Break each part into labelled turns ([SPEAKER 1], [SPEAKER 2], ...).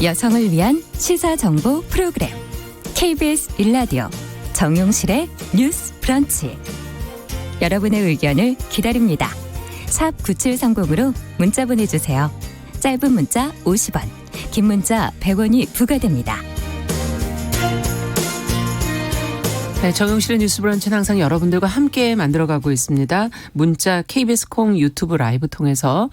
[SPEAKER 1] 여성을 위한 시사정보 프로그램 KBS 1라디오 정용실의 뉴스 브런치. 여러분의 의견을 기다립니다. 샵 9730으로 문자 보내주세요. 짧은 문자 50원, 긴 문자 100원이 부과됩니다.
[SPEAKER 2] 네, 정용실의 뉴스 브런치는 항상 여러분들과 함께 만들어가고 있습니다. 문자 KBS 콩 유튜브 라이브 통해서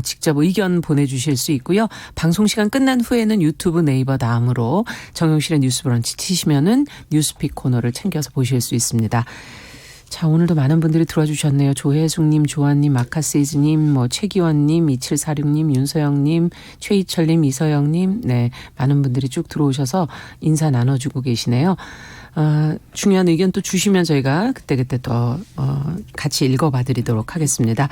[SPEAKER 2] 직접 의견 보내주실 수 있고요. 방송 시간 끝난 후에는 유튜브 네이버 다음으로 정용실의 뉴스 브런치 치시면은 뉴스픽 코너를 챙겨서 보실 수 있습니다. 자, 오늘도 많은 분들이 들어와 주셨네요. 조혜숙님, 조한님, 마카세이즈님, 최기원님, 2746님, 윤서영님, 최희철님, 이서영님, 네, 많은 분들이 쭉 들어오셔서 인사 나눠주고 계시네요. 중요한 의견 또 주시면 저희가 그때그때 또 같이 읽어봐드리도록 하겠습니다.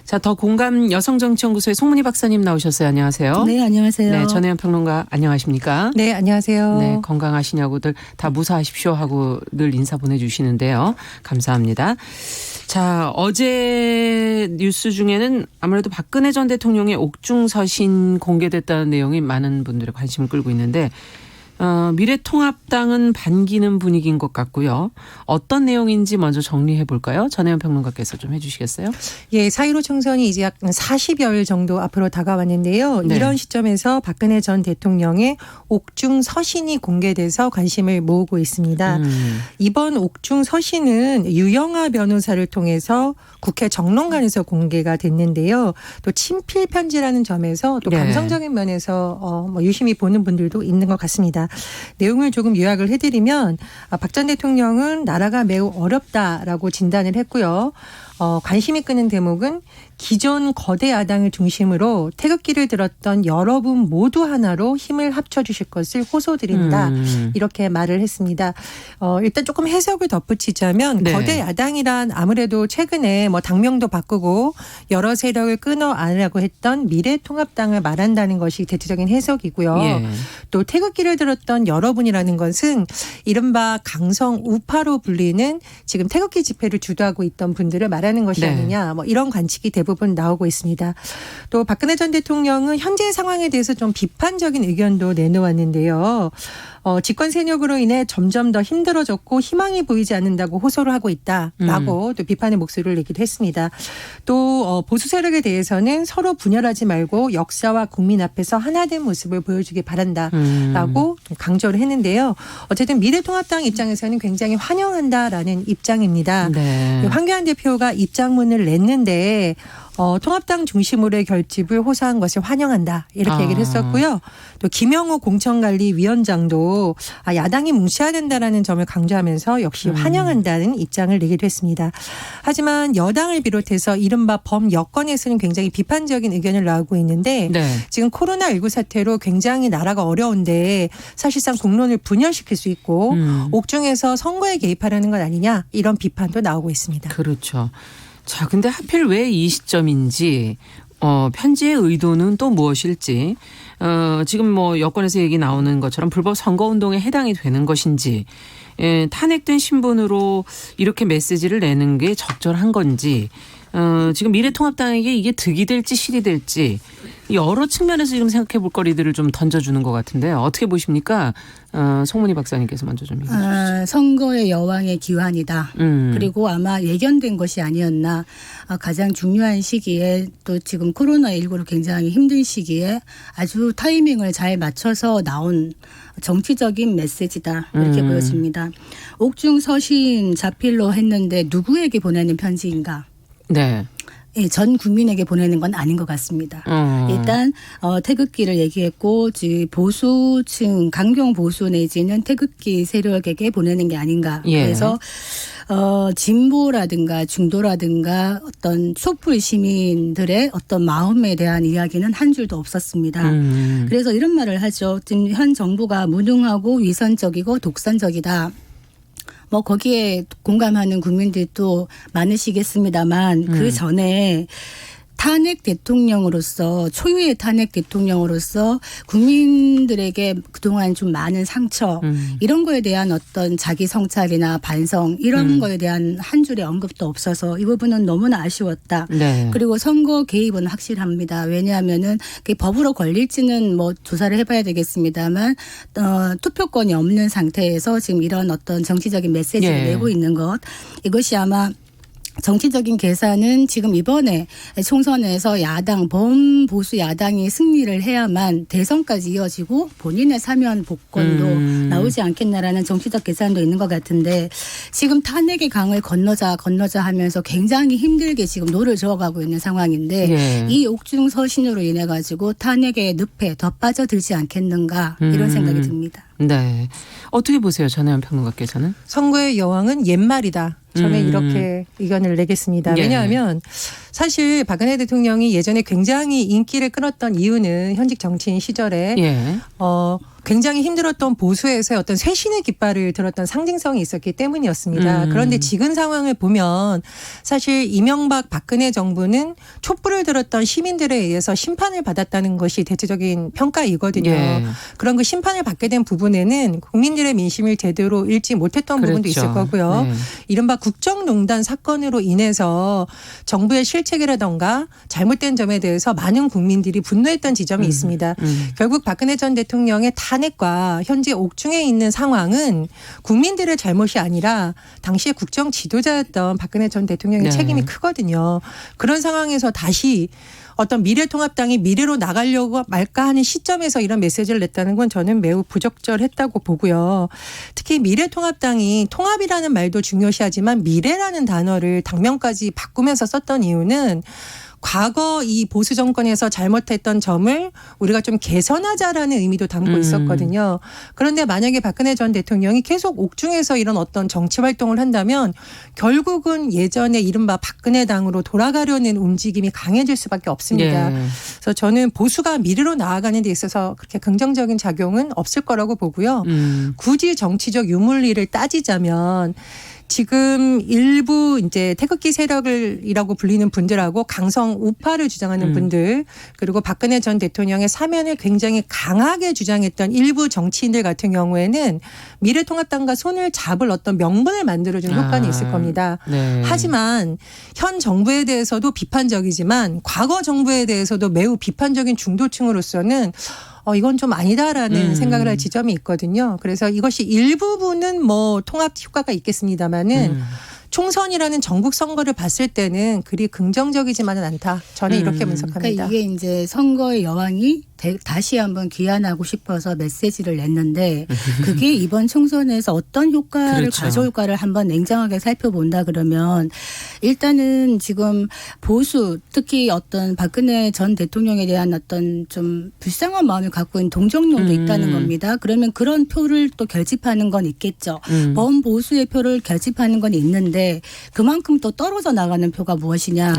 [SPEAKER 2] 자, 더 공감 여성정치연구소의 송문희 박사님 나오셨어요. 안녕하세요.
[SPEAKER 3] 네, 안녕하세요.
[SPEAKER 2] 네, 전혜연 평론가 안녕하십니까?
[SPEAKER 3] 네, 안녕하세요.
[SPEAKER 2] 네, 건강하시냐고들 다 무사하십시오 하고 늘 인사 보내주시는데요. 감사합니다. 자, 어제 뉴스 중에는 아무래도 박근혜 전 대통령의 옥중서신 공개됐다는 내용이 많은 분들의 관심을 끌고 있는데 미래통합당은 반기는 분위기인 것 같고요. 어떤 내용인지 먼저 정리해 볼까요? 전혜연 평론가께서 좀 해 주시겠어요?
[SPEAKER 3] 예, 4.15 총선이 이제 약 40여일 정도 앞으로 다가왔는데요.
[SPEAKER 2] 네.
[SPEAKER 3] 이런 시점에서 박근혜 전 대통령의 옥중 서신이 공개돼서 관심을 모으고 있습니다. 이번 옥중 서신은 유영하 변호사를 통해서 국회 정론관에서 공개가 됐는데요. 또 친필 편지라는 점에서 또
[SPEAKER 2] 네.
[SPEAKER 3] 감성적인 면에서 유심히 보는 분들도 있는 것 같습니다. 내용을 조금 요약을 해드리면 박 전 대통령은 나라가 매우 어렵다라고 진단을 했고요. 관심이 끄는 대목은 기존 거대 야당을 중심으로 태극기를 들었던 여러분 모두 하나로 힘을 합쳐주실 것을 호소드립니다. 이렇게 말을 했습니다. 일단 조금 해석을 덧붙이자면
[SPEAKER 2] 네.
[SPEAKER 3] 거대 야당이란 아무래도 최근에 당명도 바꾸고 여러 세력을 끊어 안으려고 했던 미래통합당을 말한다는 것이 대체적인 해석이고요.
[SPEAKER 2] 예.
[SPEAKER 3] 또 태극기를 들었던 여러분이라는 것은 이른바 강성 우파로 불리는 지금 태극기 집회를 주도하고 있던 분들을 말하는 것이
[SPEAKER 2] 네.
[SPEAKER 3] 아니냐, 이런 관측이 대부분 나오고 있습니다. 또 박근혜 전 대통령은 현재 상황에 대해서 좀 비판적인 의견도 내놓았는데요. 집권 세력으로 인해 점점 더 힘들어졌고 희망이 보이지 않는다고 호소를 하고 있다라고 또 비판의 목소리를 내기도 했습니다. 또 보수 세력에 대해서는 서로 분열하지 말고 역사와 국민 앞에서 하나된 모습을 보여주길 바란다라고 강조를 했는데요. 어쨌든 미래통합당 입장에서는 굉장히 환영한다라는 입장입니다.
[SPEAKER 2] 네.
[SPEAKER 3] 황교안 대표가 입장문을 냈는데 통합당 중심으로의 결집을 호소한 것을 환영한다 이렇게 얘기를 했었고요. 또 김영호 공천관리위원장도 야당이 뭉쳐야 된다라는 점을 강조하면서 역시 환영한다는 입장을 내기도 했습니다. 하지만 여당을 비롯해서 이른바 범여권에서는 굉장히 비판적인 의견을 나오고 있는데
[SPEAKER 2] 네.
[SPEAKER 3] 지금 코로나19 사태로 굉장히 나라가 어려운데 사실상 공론을 분열시킬 수 있고 옥중에서 선거에 개입하려는 것 아니냐 이런 비판도 나오고 있습니다.
[SPEAKER 2] 그렇죠. 자, 근데 하필 왜 이 시점인지, 편지의 의도는 또 무엇일지, 지금 여권에서 얘기 나오는 것처럼 불법 선거운동에 해당이 되는 것인지, 탄핵된 신분으로 이렇게 메시지를 내는 게 적절한 건지, 지금 미래통합당에게 이게 득이 될지 실이 될지 여러 측면에서 지금 생각해 볼 거리들을 좀 던져주는 것 같은데요. 어떻게 보십니까? 송문희 박사님께서 먼저 좀 얘기해 주시죠.
[SPEAKER 4] 선거의 여왕의 기환이다. 그리고 아마 예견된 것이 아니었나. 가장 중요한 시기에 또 지금 코로나19로 굉장히 힘든 시기에 아주 타이밍을 잘 맞춰서 나온 정치적인 메시지다. 이렇게 보여집니다. 옥중 서신 자필로 했는데 누구에게 보내는 편지인가?
[SPEAKER 2] 네.
[SPEAKER 4] 예, 전 국민에게 보내는 건 아닌 것 같습니다. 일단 태극기를 얘기했고 보수층 강경 보수 내지는 태극기 세력에게 보내는 게 아닌가.
[SPEAKER 2] 예.
[SPEAKER 4] 그래서 진보라든가 중도라든가 어떤 촛불 시민들의 어떤 마음에 대한 이야기는 한 줄도 없었습니다. 그래서 이런 말을 하죠. 지금 현 정부가 무능하고 위선적이고 독선적이다. 거기에 공감하는 국민들도 많으시겠습니다만 그 전에 탄핵 대통령으로서 초유의 탄핵 대통령으로서 국민들에게 그동안 좀 많은 상처 이런 거에 대한 어떤 자기 성찰이나 반성 이런 거에 대한 한 줄의 언급도 없어서 이 부분은 너무나 아쉬웠다.
[SPEAKER 2] 네.
[SPEAKER 4] 그리고 선거 개입은 확실합니다. 왜냐하면은 그게 법으로 걸릴지는 뭐 조사를 해봐야 되겠습니다만 투표권이 없는 상태에서 지금 이런 어떤 정치적인 메시지를
[SPEAKER 2] 예.
[SPEAKER 4] 내고 있는 것 이것이 아마 정치적인 계산은 지금 이번에 총선에서 야당 범보수 야당이 승리를 해야만 대선까지 이어지고 본인의 사면 복권도 나오지 않겠나라는 정치적 계산도 있는 것 같은데 지금 탄핵의 강을 건너자 하면서 굉장히 힘들게 지금 노를 저어가고 있는 상황인데
[SPEAKER 2] 예.
[SPEAKER 4] 이 옥중 서신으로 인해 가지고 탄핵의 늪에 더 빠져들지 않겠는가 이런 생각이 듭니다.
[SPEAKER 2] 네. 어떻게 보세요, 전혜연 평론가께서는?
[SPEAKER 3] 선거의 여왕은 옛말이다. 저는 이렇게 의견을 내겠습니다.
[SPEAKER 2] 예.
[SPEAKER 3] 왜냐하면 사실 박근혜 대통령이 예전에 굉장히 인기를 끌었던 이유는 현직 정치인 시절에
[SPEAKER 2] 예.
[SPEAKER 3] 굉장히 힘들었던 보수에서의 어떤 쇄신의 깃발을 들었던 상징성이 있었기 때문이었습니다. 그런데 지금 상황을 보면 사실 이명박 박근혜 정부는 촛불을 들었던 시민들에 의해서 심판을 받았다는 것이 대체적인 평가이거든요.
[SPEAKER 2] 예.
[SPEAKER 3] 그런 그 심판을 받게 된 부분에는 국민들의 민심을 제대로 읽지 못했던 부분도
[SPEAKER 2] 그렇죠.
[SPEAKER 3] 있을 거고요.
[SPEAKER 2] 네.
[SPEAKER 3] 이른바 국정농단 사건으로 인해서 정부의 실책이라던가 잘못된 점에 대해서 많은 국민들이 분노했던 지점이 있습니다. 결국 박근혜 전 대통령의 탄핵과 현재 옥중에 있는 상황은 국민들의 잘못이 아니라 당시의 국정 지도자였던 박근혜 전 대통령의
[SPEAKER 2] 네.
[SPEAKER 3] 책임이 크거든요. 그런 상황에서 다시 어떤 미래통합당이 미래로 나가려고 말까 하는 시점에서 이런 메시지를 냈다는 건 저는 매우 부적절했다고 보고요. 특히 미래통합당이 통합이라는 말도 중요시하지만 미래라는 단어를 당명까지 바꾸면서 썼던 이유는 과거 이 보수 정권에서 잘못했던 점을 우리가 좀 개선하자라는 의미도 담고 있었거든요. 그런데 만약에 박근혜 전 대통령이 계속 옥중에서 이런 어떤 정치 활동을 한다면 결국은 예전에 이른바 박근혜 당으로 돌아가려는 움직임이 강해질 수밖에 없습니다.
[SPEAKER 2] 예.
[SPEAKER 3] 그래서 저는 보수가 미래로 나아가는 데 있어서 그렇게 긍정적인 작용은 없을 거라고 보고요. 굳이 정치적 유물리를 따지자면 지금 일부 이제 태극기 세력이라고 불리는 분들하고 강성 우파를 주장하는 분들 그리고 박근혜 전 대통령의 사면을 굉장히 강하게 주장했던 일부 정치인들 같은 경우에는 미래통합당과 손을 잡을 어떤 명분을 만들어주는 효과는 있을 겁니다.
[SPEAKER 2] 네.
[SPEAKER 3] 하지만 현 정부에 대해서도 비판적이지만 과거 정부에 대해서도 매우 비판적인 중도층으로서는 이건 좀 아니다라는 생각을 할 지점이 있거든요. 그래서 이것이 일부분은 뭐 통합 효과가 있겠습니다마는 총선이라는 전국 선거를 봤을 때는 그리 긍정적이지만은 않다. 저는 이렇게 분석합니다.
[SPEAKER 4] 그러니까 이게 이제 선거의 여왕이 다시 한번 귀환하고 싶어서 메시지를 냈는데 그게 이번 총선에서 어떤 효과를
[SPEAKER 2] 그렇죠.
[SPEAKER 4] 가져올까를 한번 냉정하게 살펴본다 그러면 일단은 지금 보수 특히 어떤 박근혜 전 대통령에 대한 어떤 좀 불쌍한 마음을 갖고 있는 동정론도 있다는 겁니다. 그러면 그런 표를 또 결집하는 건 있겠죠. 범보수의 표를 결집하는 건 있는데 그만큼 또 떨어져 나가는 표가 무엇이냐.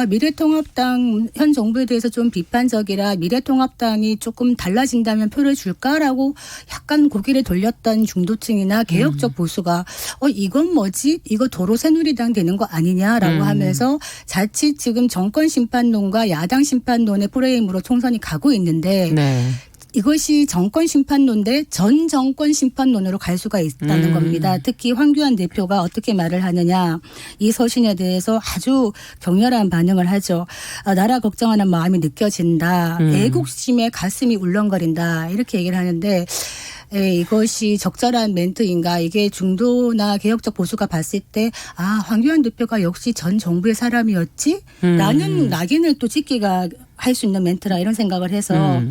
[SPEAKER 4] 미래통합당 현 정부에 대해서 좀 비판적이라 미래통합당이 조금 달라진다면 표를 줄까라고 약간 고개를 돌렸던 중도층이나 개혁적 보수가 이건 뭐지? 이거 도로 새누리당 되는 거 아니냐라고 하면서 자칫 지금 정권 심판론과 야당 심판론의 프레임으로 총선이 가고 있는데
[SPEAKER 2] 네.
[SPEAKER 4] 이것이 정권 심판론 대 전 정권 심판론으로 갈 수가 있다는 겁니다. 특히 황교안 대표가 어떻게 말을 하느냐. 이 서신에 대해서 아주 격렬한 반응을 하죠. 나라 걱정하는 마음이 느껴진다. 애국심에 가슴이 울렁거린다. 이렇게 얘기를 하는데 이것이 적절한 멘트인가. 이게 중도나 개혁적 보수가 봤을 때 황교안 대표가 역시 전 정부의 사람이었지? 라는 낙인을 또 찍기가 할 수 있는 멘트라 이런 생각을 해서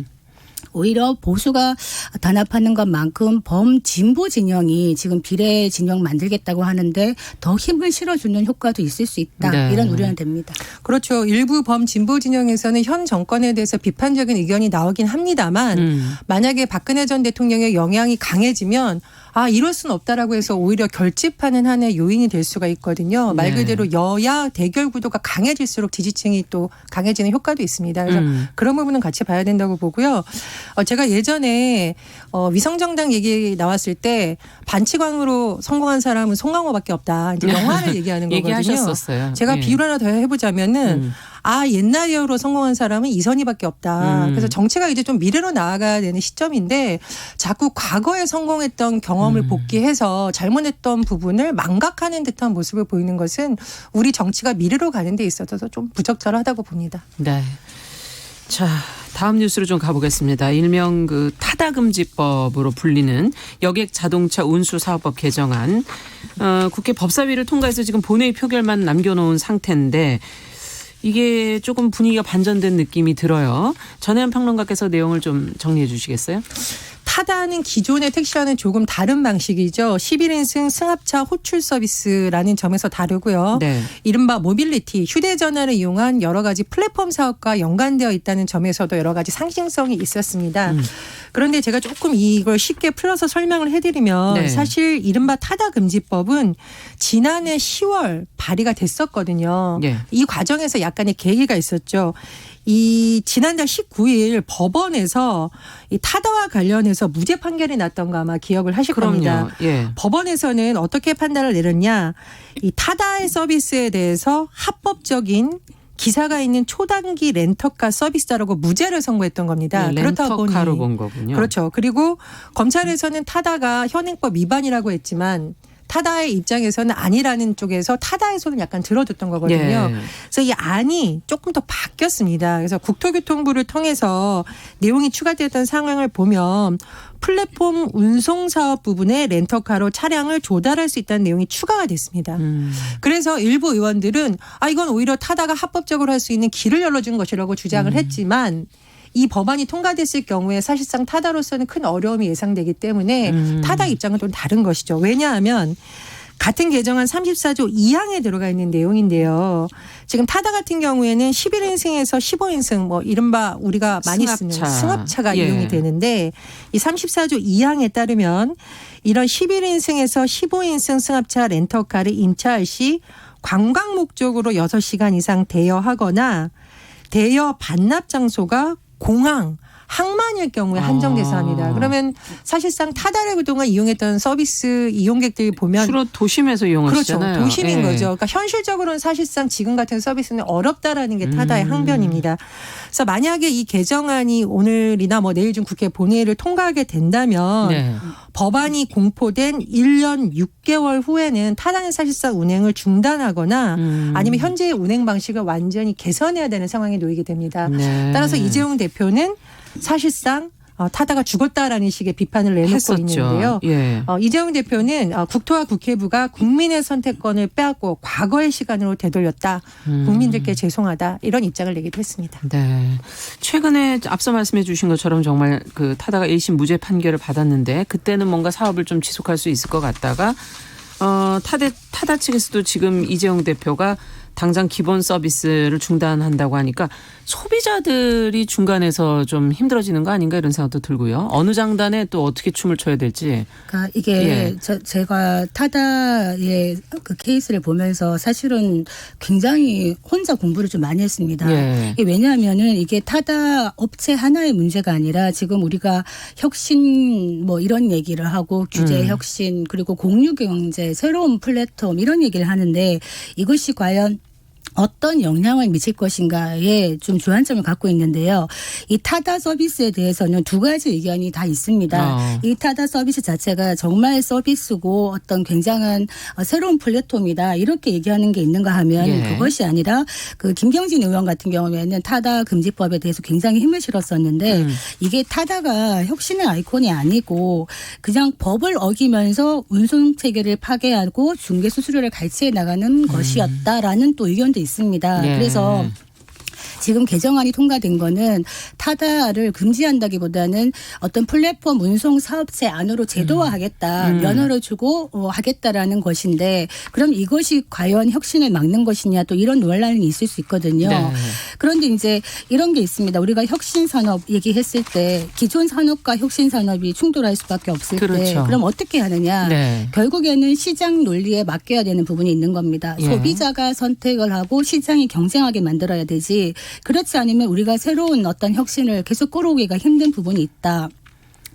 [SPEAKER 4] 오히려 보수가 단합하는 것만큼 범진보 진영이 지금 비례 진영 만들겠다고 하는데 더 힘을 실어주는 효과도 있을 수 있다.
[SPEAKER 2] 네.
[SPEAKER 4] 이런 우려는 됩니다.
[SPEAKER 3] 그렇죠. 일부 범진보 진영에서는 현 정권에 대해서 비판적인 의견이 나오긴 합니다만 만약에 박근혜 전 대통령의 영향이 강해지면 이럴 수는 없다라고 해서 오히려 결집하는 하나의 요인이 될 수가 있거든요. 말 그대로 여야 대결 구도가 강해질수록 지지층이 또 강해지는 효과도 있습니다. 그래서 그런 부분은 같이 봐야 된다고 보고요. 제가 예전에 위성정당 얘기 나왔을 때 반치광으로 성공한 사람은 송강호밖에 없다. 이제 영화를 얘기하는 거거든요.
[SPEAKER 2] 얘기하셨었어요.
[SPEAKER 3] 제가
[SPEAKER 2] 예.
[SPEAKER 3] 비유를 하나 더 해보자면은 옛날 이후로 성공한 사람은 이선희밖에 없다. 그래서 정치가 이제 좀 미래로 나아가야 되는 시점인데 자꾸 과거에 성공했던 경험을 복귀해서 잘못했던 부분을 망각하는 듯한 모습을 보이는 것은 우리 정치가 미래로 가는 데 있어서 좀 부적절하다고 봅니다.
[SPEAKER 2] 네. 자, 다음 뉴스로 좀 가보겠습니다. 일명 그 타다금지법으로 불리는 여객 자동차 운수 사업법 개정안. 국회 법사위를 통과해서 지금 본회의 표결만 남겨놓은 상태인데 이게 조금 분위기가 반전된 느낌이 들어요. 전혜연 평론가께서 내용을 좀 정리해 주시겠어요?
[SPEAKER 3] 타다는 기존의 택시와는 조금 다른 방식이죠. 11인승 승합차 호출 서비스라는 점에서 다르고요.
[SPEAKER 2] 네.
[SPEAKER 3] 이른바 모빌리티, 휴대전화를 이용한 여러 가지 플랫폼 사업과 연관되어 있다는 점에서도 여러 가지 상징성이 있었습니다. 그런데 제가 조금 이걸 쉽게 풀어서 설명을 해드리면
[SPEAKER 2] 네.
[SPEAKER 3] 사실 이른바 타다금지법은 지난해 10월 발의가 됐었거든요.
[SPEAKER 2] 네.
[SPEAKER 3] 이 과정에서 약간의 계기가 있었죠. 이 지난달 19일 법원에서 이 타다와 관련해서 무죄 판결이 났던 거 아마 기억을 하실 겁니다.
[SPEAKER 2] 예.
[SPEAKER 3] 법원에서는 어떻게 판단을 내렸냐. 이 타다의 서비스에 대해서 합법적인 기사가 있는 초단기 렌터카 서비스다라고 무죄를 선고했던 겁니다.
[SPEAKER 2] 네,
[SPEAKER 3] 그렇다 보니
[SPEAKER 2] 렌터카로 본 거군요.
[SPEAKER 3] 그렇죠. 그리고 검찰에서는 타다가 현행법 위반이라고 했지만 타다의 입장에서는 아니라는 쪽에서 타다의 손을 약간 들어줬던 거거든요.
[SPEAKER 2] 예.
[SPEAKER 3] 그래서 이 안이 조금 더 바뀌었습니다. 그래서 국토교통부를 통해서 내용이 추가됐던 상황을 보면 플랫폼 운송 사업 부분에 렌터카로 차량을 조달할 수 있다는 내용이 추가가 됐습니다. 그래서 일부 의원들은 이건 오히려 타다가 합법적으로 할 수 있는 길을 열어준 것이라고 주장을 했지만 이 법안이 통과됐을 경우에 사실상 타다로서는 큰 어려움이 예상되기 때문에 타다 입장은 좀 다른 것이죠. 왜냐하면 같은 개정안 34조 2항에 들어가 있는 내용인데요. 지금 타다 같은 경우에는 11인승에서 15인승 뭐 이른바 우리가 많이 쓰는 승합차가 이용이 되는데 이 34조 2항에 따르면 이런 11인승에서 15인승 승합차 렌터카를 임차할 시 관광 목적으로 6시간 이상 대여하거나 대여 반납 장소가 공항, 항만일 경우에 한정돼서 합니다. 그러면 사실상 타다를 그동안 이용했던 서비스 이용객들이 보면
[SPEAKER 2] 주로 도심에서 이용하시잖아요.
[SPEAKER 3] 그렇죠. 도심인
[SPEAKER 2] 예.
[SPEAKER 3] 거죠. 그러니까 현실적으로는 사실상 지금 같은 서비스는 어렵다라는 게 타다의 항변입니다. 그래서 만약에 이 개정안이 오늘이나 뭐 내일 중 국회 본회의를 통과하게 된다면
[SPEAKER 2] 네.
[SPEAKER 3] 법안이 공포된 1년 6개월 후에는 타다는 사실상 운행을 중단하거나 아니면 현재의 운행 방식을 완전히 개선해야 되는 상황에 놓이게 됩니다.
[SPEAKER 2] 네.
[SPEAKER 3] 따라서 이재용 대표는 사실상 타다가 죽었다라는 식의 비판을 내놓고
[SPEAKER 2] 했었죠.
[SPEAKER 3] 있는데요.
[SPEAKER 2] 예.
[SPEAKER 3] 이재용 대표는 국토와 국회부가 국민의 선택권을 빼앗고 과거의 시간으로 되돌렸다. 국민들께 죄송하다. 이런 입장을 내기도 했습니다.
[SPEAKER 2] 네. 최근에 앞서 말씀해 주신 것처럼 정말 그 타다가 1심 무죄 판결을 받았는데 그때는 뭔가 사업을 좀 지속할 수 있을 것 같다가 타다 측에서도 지금 이재용 대표가 당장 기본 서비스를 중단한다고 하니까 소비자들이 중간에서 좀 힘들어지는 거 아닌가 이런 생각도 들고요. 어느 장단에 또 어떻게 춤을 춰야 될지.
[SPEAKER 4] 그러니까 이게 제가 타다의 그 케이스를 보면서 사실은 굉장히 혼자 공부를 좀 많이 했습니다.
[SPEAKER 2] 예.
[SPEAKER 4] 이게 왜냐하면은 이게 타다 업체 하나의 문제가 아니라 지금 우리가 혁신 뭐 이런 얘기를 하고 규제 혁신 그리고 공유 경제 새로운 플랫폼 이런 얘기를 하는데 이것이 과연 어떤 영향을 미칠 것인가에 좀 주안점을 갖고 있는데요. 이 타다 서비스에 대해서는 두 가지 의견이 다 있습니다. 이 타다 서비스 자체가 정말 서비스고 어떤 굉장한 새로운 플랫폼이다. 이렇게 얘기하는 게 있는가 하면 그것이 아니라 그 김경진 의원 같은 경우에는 타다 금지법에 대해서 굉장히 힘을 실었었는데 이게 타다가 혁신의 아이콘이 아니고 그냥 법을 어기면서 운송 체계를 파괴하고 중개 수수료를 갈취해 나가는 것이었다라는 또 의견도 있습니다. 그래서 지금 개정안이 통과된 거는 타다를 금지한다기보다는 어떤 플랫폼 운송 사업체 안으로 제도화하겠다. 면허를 주고 하겠다라는 것인데 그럼 이것이 과연 혁신을 막는 것이냐 또 이런 논란이 있을 수 있거든요.
[SPEAKER 2] 네.
[SPEAKER 4] 그런데 이제 이런 게 있습니다. 우리가 혁신 산업 얘기했을 때 기존 산업과 혁신 산업이 충돌할 수밖에 없을
[SPEAKER 2] 그렇죠.
[SPEAKER 4] 때 그럼 어떻게 하느냐.
[SPEAKER 2] 네.
[SPEAKER 4] 결국에는 시장 논리에 맡겨야 되는 부분이 있는 겁니다. 소비자가 선택을 하고 시장이 경쟁하게 만들어야 되지. 그렇지 않으면 우리가 새로운 어떤 혁신을 계속 끌어오기가 힘든 부분이 있다.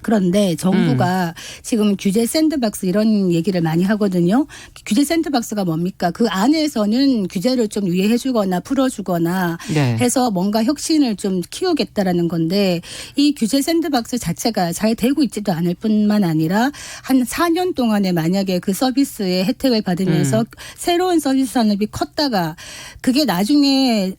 [SPEAKER 4] 그런데 정부가 지금 규제 샌드박스 이런 얘기를 많이 하거든요. 규제 샌드박스가 뭡니까? 그 안에서는 규제를 좀 유예해 주거나 풀어주거나
[SPEAKER 2] 네.
[SPEAKER 4] 해서 뭔가 혁신을 좀 키우겠다라는 건데 이 규제 샌드박스 자체가 잘 되고 있지도 않을 뿐만 아니라 한 4년 동안에 만약에 그 서비스의 혜택을 받으면서 새로운 서비스 산업이 컸다가 그게 나중에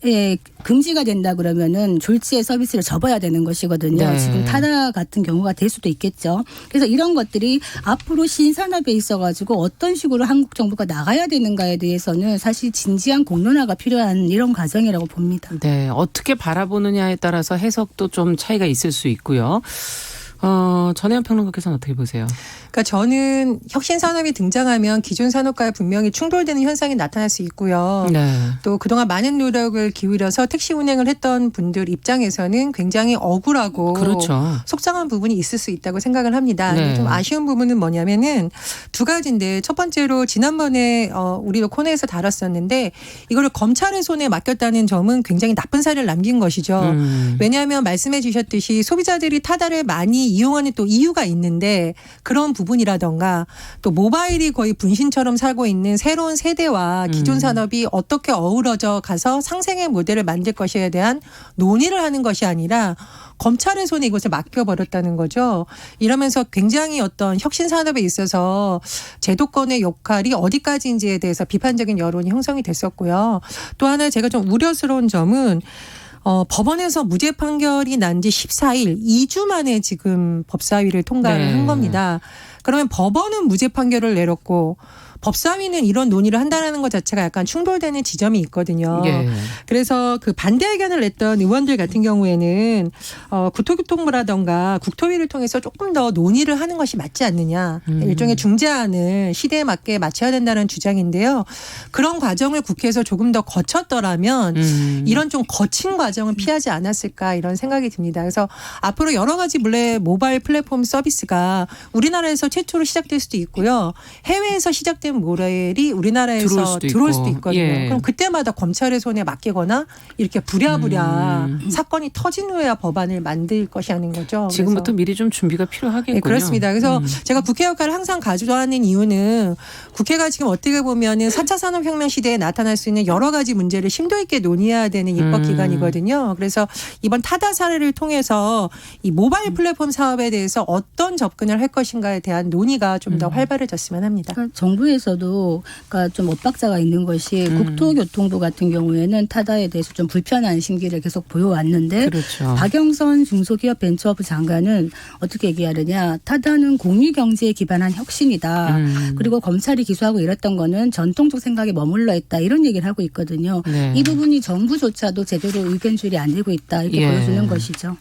[SPEAKER 4] 금지가 된다 그러면은 졸지에 서비스를 접어야 되는 것이거든요.
[SPEAKER 2] 네.
[SPEAKER 4] 지금 타다 같은 경우가 될 수도 있겠죠. 그래서 이런 것들이 앞으로 신산업에 있어가지고 어떤 식으로 한국 정부가 나가야 되는가에 대해서는 사실 진지한 공론화가 필요한 이런 과정이라고 봅니다.
[SPEAKER 2] 네, 어떻게 바라보느냐에 따라서 해석도 좀 차이가 있을 수 있고요. 전혜연 평론가께서는 어떻게 보세요?
[SPEAKER 3] 그러니까 저는 혁신 산업이 등장하면 기존 산업과 분명히 충돌되는 현상이 나타날 수 있고요.
[SPEAKER 2] 네.
[SPEAKER 3] 또 그동안 많은 노력을 기울여서 택시 운행을 했던 분들 입장에서는 굉장히 억울하고
[SPEAKER 2] 그렇죠.
[SPEAKER 3] 속상한 부분이 있을 수 있다고 생각을 합니다.
[SPEAKER 2] 네.
[SPEAKER 3] 좀 아쉬운 부분은 뭐냐면은 두 가지인데 첫 번째로 지난번에 우리도 코너에서 다뤘었는데 이거를 검찰의 손에 맡겼다는 점은 굉장히 나쁜 사례를 남긴 것이죠. 왜냐하면 말씀해 주셨듯이 소비자들이 타다를 많이 이용하는 또 이유가 있는데 그런 부분이라던가 또 모바일이 거의 분신처럼 살고 있는 새로운 세대와 기존 산업이 어떻게 어우러져 가서 상생의 모델을 만들 것에 대한 논의를 하는 것이 아니라 검찰의 손에 이것을 맡겨버렸다는 거죠. 이러면서 굉장히 어떤 혁신 산업에 있어서 제도권의 역할이 어디까지인지에 대해서 비판적인 여론이 형성이 됐었고요. 또 하나 제가 좀 우려스러운 점은 법원에서 무죄 판결이 난 지 14일, 2주 만에 지금 법사위를 통과를 한 겁니다. 그러면 법원은 무죄 판결을 내렸고 법사위는 이런 논의를 한다는 것 자체가 약간 충돌되는 지점이 있거든요.
[SPEAKER 2] 예.
[SPEAKER 3] 그래서 그 반대 의견을 냈던 의원들 같은 경우에는 국토교통부라던가 국토위를 통해서 조금 더 논의를 하는 것이 맞지 않느냐. 일종의 중재안을 시대에 맞게 맞춰야 된다는 주장인데요. 그런 과정을 국회에서 조금 더 거쳤더라면 이런 좀 거친 과정을 피하지 않았을까 이런 생각이 듭니다. 그래서 앞으로 여러 가지 모바일 플랫폼 서비스가 우리나라에서 최초로 시작될 수도 있고요. 해외에서 시작된 모델이 우리나라에서 들어올 수도 있거든요.
[SPEAKER 2] 예.
[SPEAKER 3] 그럼 그때마다 검찰의 손에 맡기거나 이렇게 부랴부랴 사건이 터진 후에야 법안을 만들 것이라는 거죠.
[SPEAKER 2] 지금부터
[SPEAKER 3] 그래서
[SPEAKER 2] 미리 좀 준비가 필요하겠군요.
[SPEAKER 3] 네, 그렇습니다. 그래서 제가 국회 역할을 항상 가져가는 이유는 국회가 지금 어떻게 보면은 4차 산업혁명 시대에 나타날 수 있는 여러 가지 문제를 심도 있게 논의해야 되는 입법기관이거든요. 그래서 이번 타다 사례를 통해서 이 모바일 플랫폼 사업에 대해서 어떤 접근을 할 것인가에 대한 논의가 좀 더 활발해졌으면 합니다.
[SPEAKER 4] 그러니까 정부에서도 그러니까 좀 엇박자가 있는 것이 국토교통부 같은 경우에는 타다에 대해서 좀 불편한 심기를 계속 보여왔는데
[SPEAKER 2] 그렇죠.
[SPEAKER 4] 박영선 중소기업 벤처부 장관은 어떻게 얘기하느냐. 타다는 공유경제에 기반한 혁신이다. 그리고 검찰이 기소하고 이랬던 거는 전통적 생각에 머물러 있다. 이런 얘기를 하고 있거든요.
[SPEAKER 2] 네.
[SPEAKER 4] 이 부분이 정부조차도 제대로 의견 조율이 안 되고 있다. 이렇게 보여주는 것이죠.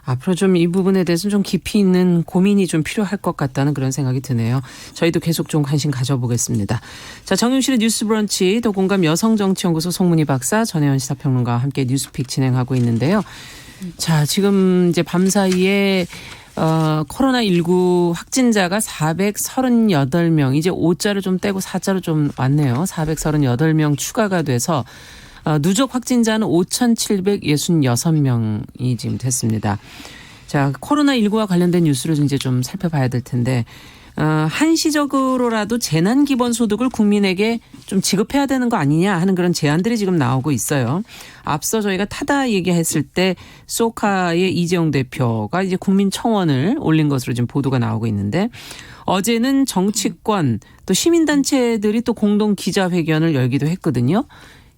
[SPEAKER 2] 앞으로 좀 이 부분에 대해서는 좀 깊이 있는 고민이 좀 필요할 것 같다는 그런 생각이 드네요. 저희도 계속 좀 관심 가져보겠습니다. 자, 정용실의 뉴스 브런치 도공감 여성정치연구소 송문희 박사, 전혜연 시사평론가와 함께 뉴스픽 진행하고 있는데요. 자, 지금 이제 밤사이에 코로나19 확진자가 438명, 이제 5자를 좀 떼고 4자로 좀 왔네요. 438명 추가가 돼서 누적 확진자는 5,766명이 지금 됐습니다. 자, 코로나19와 관련된 뉴스를 이제 좀 살펴봐야 될 텐데, 한시적으로라도 재난기본소득을 국민에게 좀 지급해야 되는 거 아니냐 하는 그런 제안들이 지금 나오고 있어요. 앞서 저희가 타다 얘기했을 때 소카의 이재용 대표가 이제 국민청원을 올린 것으로 지금 보도가 나오고 있는데, 어제는 정치권 또 시민단체들이 또 공동 기자회견을 열기도 했거든요.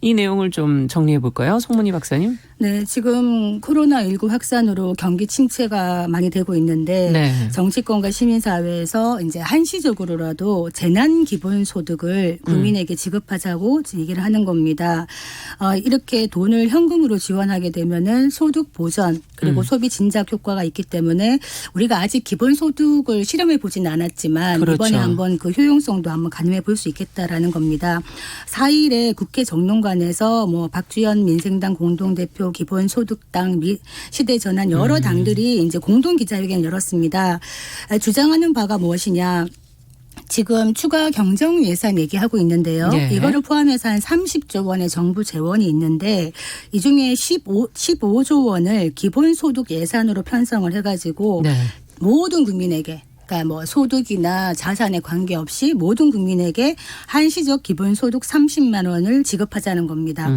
[SPEAKER 2] 이 내용을 좀 정리해 볼까요? 송문희 박사님.
[SPEAKER 4] 네, 지금 코로나19 확산으로 경기 침체가 많이 되고 있는데
[SPEAKER 2] 네.
[SPEAKER 4] 정치권과 시민사회에서 이제 한시적으로라도 재난기본소득을 국민에게 지급하자고 얘기를 하는 겁니다. 이렇게 돈을 현금으로 지원하게 되면은 소득 보전 그리고 소비 진작 효과가 있기 때문에 우리가 아직 기본소득을 실험해 보진 않았지만
[SPEAKER 2] 그렇죠.
[SPEAKER 4] 이번에 한번 그 효용성도 한번 가늠해 볼 수 있겠다라는 겁니다. 4일에 국회 정론관에서 뭐 박주현 민생당 공동대표 기본소득당 시대전환 여러 당들이 이제 공동 기자회견을 열었습니다. 주장하는 바가 무엇이냐. 지금 추가 경정 예산 얘기하고 있는데요.
[SPEAKER 2] 네.
[SPEAKER 4] 이거를 포함해서 한 30조 원의 정부 재원이 있는데 이 중에 15조 원을 기본소득 예산으로 편성을 해가지고
[SPEAKER 2] 네.
[SPEAKER 4] 모든 국민에게 그러니까 뭐 소득이나 자산에 관계없이 모든 국민에게 한시적 기본소득 30만 원을 지급하자는 겁니다.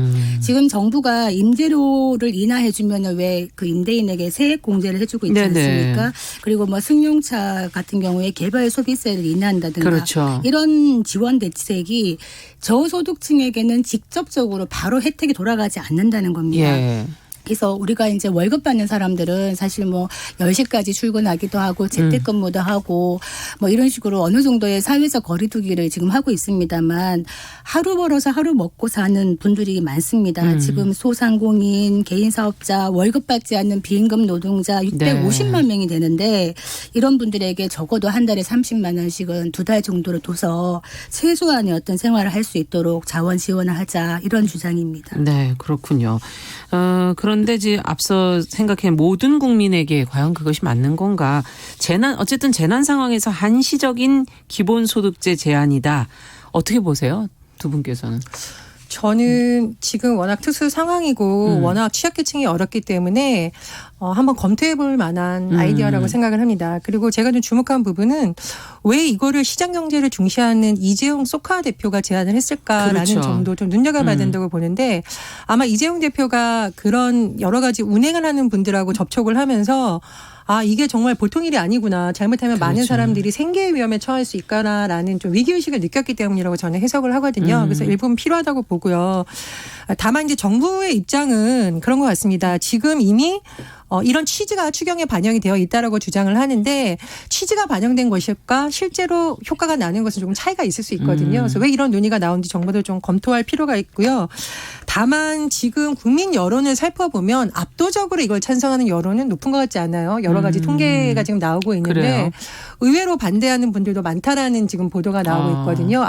[SPEAKER 4] 지금 정부가 임대료를 인하해 주면 왜 그 임대인에게 세액 공제를 해주고 있지 않습니까? 그리고 뭐 승용차 같은 경우에 개별 소비세를 인하한다든가
[SPEAKER 2] 그렇죠.
[SPEAKER 4] 이런 지원 대책이 저소득층에게는 직접적으로 바로 혜택이 돌아가지 않는다는 겁니다.
[SPEAKER 2] 예.
[SPEAKER 4] 그래서 우리가 이제 월급 받는 사람들은 사실 뭐 10시까지 출근하기도 하고 재택근무도 하고 뭐 이런 식으로 어느 정도의 사회적 거리두기를 지금 하고 있습니다만 하루 벌어서 하루 먹고 사는 분들이 많습니다. 지금 소상공인, 개인사업자, 월급 받지 않는 비임금 노동자 650만 명이 되는데 이런 분들에게 적어도 한 달에 30만 원씩은 2달 정도로 둬서 최소한의 어떤 생활을 할 수 있도록 자원 지원을 하자 이런 주장입니다.
[SPEAKER 2] 네, 그렇군요. 그런데 이제 앞서 생각해 모든 국민에게 과연 그것이 맞는 건가? 어쨌든 재난 상황에서 한시적인 기본소득제 제한이다. 어떻게 보세요? 두 분께서는?
[SPEAKER 3] 저는 지금 워낙 특수 상황이고 워낙 취약계층이 어렵기 때문에 한번 검토해 볼 만한 아이디어라고 생각을 합니다. 그리고 제가 좀 주목한 부분은 왜 이거를 시장경제를 중시하는 이재용 소카 대표가 제안을 했을까라는
[SPEAKER 2] 그렇죠.
[SPEAKER 3] 점도 좀 눈여겨봐야 된다고 보는데 아마 이재용 대표가 그런 여러 가지 운행을 하는 분들하고 접촉을 하면서 아, 이게 정말 보통 일이 아니구나. 잘못하면 많은
[SPEAKER 2] 그렇죠.
[SPEAKER 3] 사람들이 생계의 위험에 처할 수 있구나라는 좀 위기의식을 느꼈기 때문이라고 저는 해석을 하거든요. 그래서 일부분 필요하다고 보고요. 다만 이제 정부의 입장은 그런 것 같습니다. 지금 이미 이런 취지가 추경에 반영이 되어 있다라고 주장을 하는데 취지가 반영된 것일까 실제로 효과가 나는 것은 조금 차이가 있을 수 있거든요. 그래서 왜 이런 논의가 나오는지 정부도 좀 검토할 필요가 있고요. 다만 지금 국민 여론을 살펴보면 압도적으로 이걸 찬성하는 여론은 높은 것 같지 않아요. 여러 가지 통계가 지금 나오고 있는데
[SPEAKER 2] 그래요?
[SPEAKER 3] 의외로 반대하는 분들도 많다라는 지금 보도가 나오고 있거든요.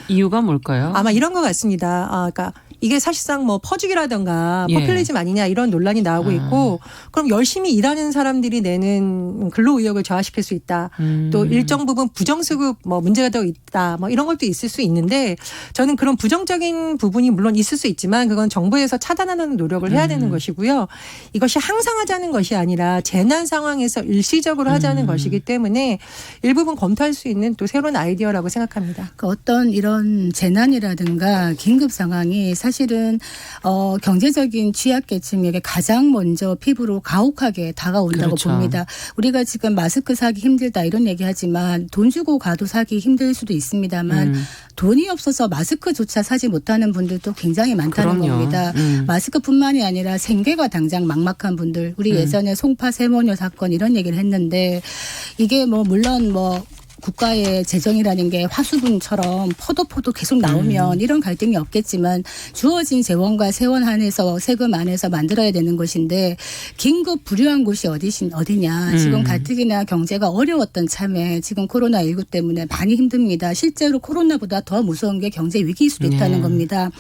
[SPEAKER 2] 이유가 뭘까요?
[SPEAKER 3] 아마 이런 것 같습니다. 그러니까 이게 사실상 뭐 퍼주기라든가
[SPEAKER 2] 예.
[SPEAKER 3] 포퓰리즘 아니냐 이런 논란이 나오고 있고 그럼 열심히 일하는 사람들이 내는 근로의욕을 저하시킬 수 있다. 또 일정 부분 부정수급 뭐 문제가 되어 있다. 뭐 이런 것도 있을 수 있는데 저는 그런 부정적인 부분이 물론 있을 수 있지만 그건 정부에서 차단하는 노력을 해야 되는 것이고요. 이것이 항상 하자는 것이 아니라 재난 상황에서 일시적으로 하자는 것이기 때문에 일부분 검토할 수 있는 또 새로운 아이디어라고 생각합니다.
[SPEAKER 4] 그 어떤 이런 재난이라든가 긴급 상황이 사실은 경제적인 취약계층에게 가장 먼저 피부로 가혹하게 다가온다고
[SPEAKER 2] 그렇죠.
[SPEAKER 4] 봅니다. 우리가 지금 마스크 사기 힘들다 이런 얘기하지만 돈 주고 가도 사기 힘들 수도 있습니다만 돈이 없어서 마스크조차 사지 못하는 분들도 굉장히 많다는
[SPEAKER 2] 그럼요.
[SPEAKER 4] 겁니다. 마스크뿐만이 아니라 생계가 당장 막막한 분들. 우리 예전에 송파 세모녀 사건 이런 얘기를 했는데 이게 뭐 물론 뭐 국가의 재정이라는 게 화수분처럼 포도 계속 나오면 이런 갈등이 없겠지만 주어진 재원과 세원 안에서 세금 안에서 만들어야 되는 것인데 긴급 불효한 곳이 어디냐. 지금 가뜩이나 경제가 어려웠던 참에 지금 코로나19 때문에 많이 힘듭니다. 실제로 코로나보다 더 무서운 게 경제 위기일 수도 있다는 겁니다.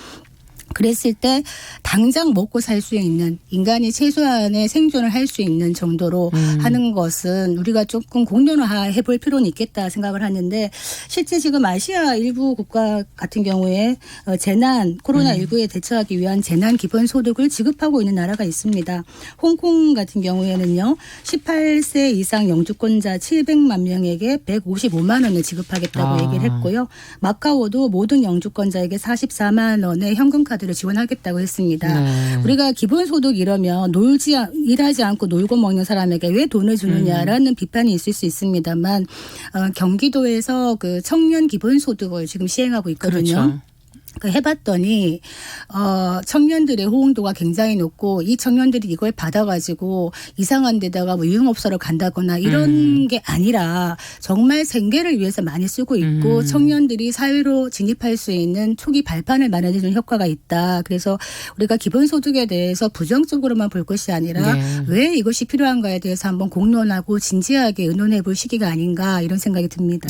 [SPEAKER 4] 그랬을 때 당장 먹고 살 수 있는 인간이 최소한의 생존을 할 수 있는 정도로 하는 것은 우리가 조금 공론화해 볼 필요는 있겠다 생각을 하는데 실제 지금 아시아 일부 국가 같은 경우에 재난 코로나19에 대처하기 위한 재난 기본소득을 지급하고 있는 나라가 있습니다. 홍콩 같은 경우에는요. 18세 이상 영주권자 700만 명에게 155만 원을 지급하겠다고 얘기를 했고요. 마카오도 모든 영주권자에게 44만 원의 현금카드 를 지원하겠다고 했습니다.
[SPEAKER 2] 네.
[SPEAKER 4] 우리가 기본소득 이러면 일하지 않고 놀고 먹는 사람에게 왜 돈을 주느냐라는 비판이 있을 수 있습니다만 경기도에서 그 청년 기본소득을 지금 시행하고 있거든요.
[SPEAKER 2] 그렇죠.
[SPEAKER 4] 해봤더니 청년들의 호응도가 굉장히 높고 이 청년들이 이걸 받아가지고 이상한 데다가 뭐 유흥업소로 간다거나 이런 게 아니라 정말 생계를 위해서 많이 쓰고 있고 청년들이 사회로 진입할 수 있는 초기 발판을 마련해주는 효과가 있다. 그래서 우리가 기본소득에 대해서 부정적으로만 볼 것이 아니라 왜 이것이 필요한가에 대해서 한번 공론하고 진지하게 의논해 볼 시기가 아닌가 이런 생각이 듭니다.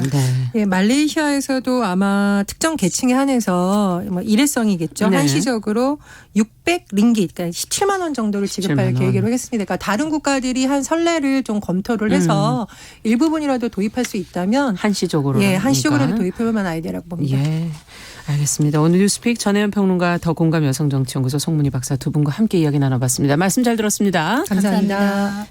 [SPEAKER 3] 예, 말레이시아에서도 아마 특정 계층에 한해서 뭐 일회성이겠죠.
[SPEAKER 2] 네.
[SPEAKER 3] 한시적으로 600링깃, 그러니까 17만 원 정도를 지급할
[SPEAKER 2] 17만
[SPEAKER 3] 계획으로 하겠습니다. 그러니까 다른 국가들이 한 선례를 좀 검토를 해서 일부분이라도 도입할 수 있다면
[SPEAKER 2] 한시적으로.
[SPEAKER 3] 예, 한시적으로도 도입해볼 만한 아이디어라고 봅니다.
[SPEAKER 2] 예. 알겠습니다. 오늘 뉴스픽 전혜연 평론가 더 공감 여성정치연구소 송문희 박사 두 분과 함께 이야기 나눠봤습니다. 말씀 잘 들었습니다.
[SPEAKER 3] 감사합니다.